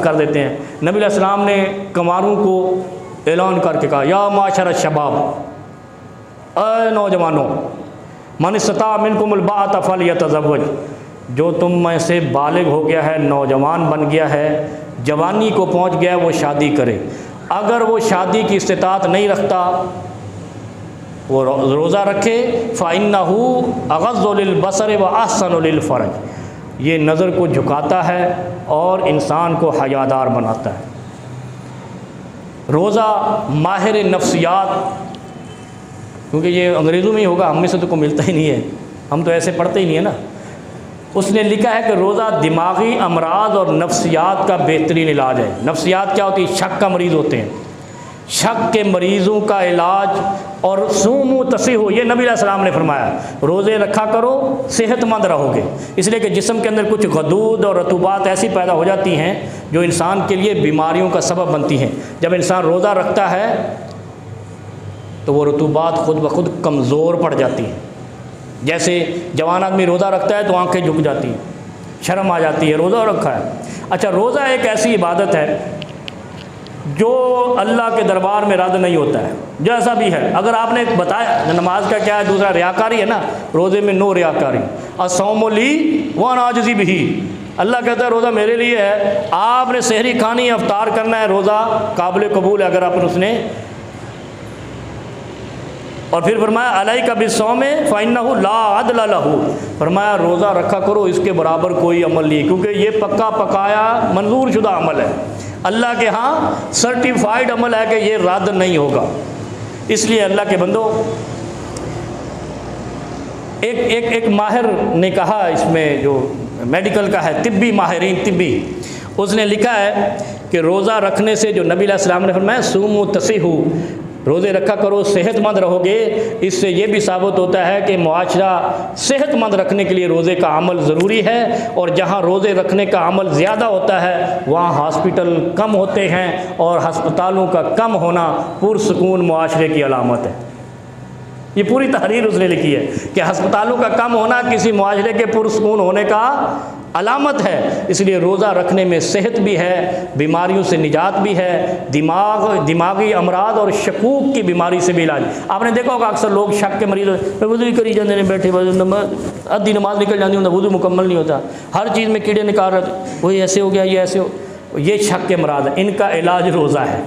کر دیتے ہیں۔ نبی علیہ السلام نے کنواروں کو اعلان کر کے کہا یا معاشر الشباب، اے نوجوانوں، من استطاع منکم الباءۃ فلیتزوج، جو تم میں سے بالغ ہو گیا ہے، نوجوان بن گیا ہے، جوانی کو پہنچ گیا ہے، وہ شادی کرے۔ اگر وہ شادی کی استطاعت نہیں رکھتا وہ روزہ رکھے، فَإِنَّهُ أَغَضُّ لِلْبَصَرِ وَأَحْسَنُ لِلْفَرْجِ، یہ نظر کو جھکاتا ہے اور انسان کو حیادار بناتا ہے۔ روزہ ماہر نفسیات، کیونکہ یہ انگریزوں میں ہی ہوگا، ہم میں سے تو کوئی ملتا ہی نہیں ہے، ہم تو ایسے پڑھتے ہی نہیں ہے نا۔ اس نے لکھا ہے کہ روزہ دماغی امراض اور نفسیات کا بہترین علاج ہے۔ نفسیات کیا ہوتی ہے؟ شک کا مریض ہوتے ہیں، شک کے مریضوں کا علاج، اور صوموا تصحوا، یہ نبی علیہ السلام نے فرمایا، روزے رکھا کرو صحت مند رہو گے، اس لیے کہ جسم کے اندر کچھ غدود اور رطوبات ایسی پیدا ہو جاتی ہیں جو انسان کے لیے بیماریوں کا سبب بنتی ہیں۔ جب انسان روزہ رکھتا ہے تو وہ رطوبات خود بخود کمزور پڑ جاتی ہیں۔ جیسے جوان آدمی روزہ رکھتا ہے تو آنکھیں جھک جاتی ہیں، شرم آ جاتی ہے، روزہ رکھا ہے۔ اچھا، روزہ ایک ایسی عبادت ہے جو اللہ کے دربار میں رد نہیں ہوتا ہے، جیسا بھی ہے۔ اگر آپ نے بتایا نماز کا کیا ہے، دوسرا ریاکاری ہے نا، روزے میں نو ریاکاری، الصوم لی وانا اجزی بہ، اللہ کہتا ہے روزہ میرے لیے ہے، آپ نے سحری کھانی ہے، افطار کرنا ہے، روزہ قابل قبول ہے اگر آپ اس نے۔ اور پھر فرمایا علیک بالصوم فإنہ لا عدل لہ، فرمایا روزہ رکھا کرو، اس کے برابر کوئی عمل نہیں، کیونکہ یہ پکا پکایا منظور شدہ عمل ہے، اللہ کے ہاں سرٹیفائیڈ عمل ہے کہ یہ رد نہیں ہوگا۔ اس لیے اللہ کے بندو، ایک ماہر نے کہا، اس میں جو میڈیکل کا ہے، طبی ماہرین طبی، اس نے لکھا ہے کہ روزہ رکھنے سے، جو نبی علیہ السلام نے فرمایا صوموا تصحوا، روزے رکھا کرو صحت مند رہو گے، اس سے یہ بھی ثابت ہوتا ہے کہ معاشرہ صحت مند رکھنے کے لیے روزے کا عمل ضروری ہے، اور جہاں روزے رکھنے کا عمل زیادہ ہوتا ہے وہاں ہاسپٹل کم ہوتے ہیں، اور ہسپتالوں کا کم ہونا پرسکون معاشرے کی علامت ہے۔ یہ پوری تحریر اس نے لکھی ہے کہ ہسپتالوں کا کم ہونا کسی معاشرے کے پرسکون ہونے کا علامت ہے۔ اس لیے روزہ رکھنے میں صحت بھی ہے، بیماریوں سے نجات بھی ہے، دماغی امراض اور شکوک کی بیماری سے بھی علاج۔ آپ نے دیکھا ہوگا اکثر لوگ شک کے مریض وضو ہی کری جاتے ہیں، بیٹھے آدھی نماز نکل جاتی ہے، وضو مکمل نہیں ہوتا، ہر چیز میں کیڑے نکال رہے، وہی ایسے ہو گیا، یہ ایسے ہو، یہ شک کے امراض ہے، ان کا علاج روزہ ہے۔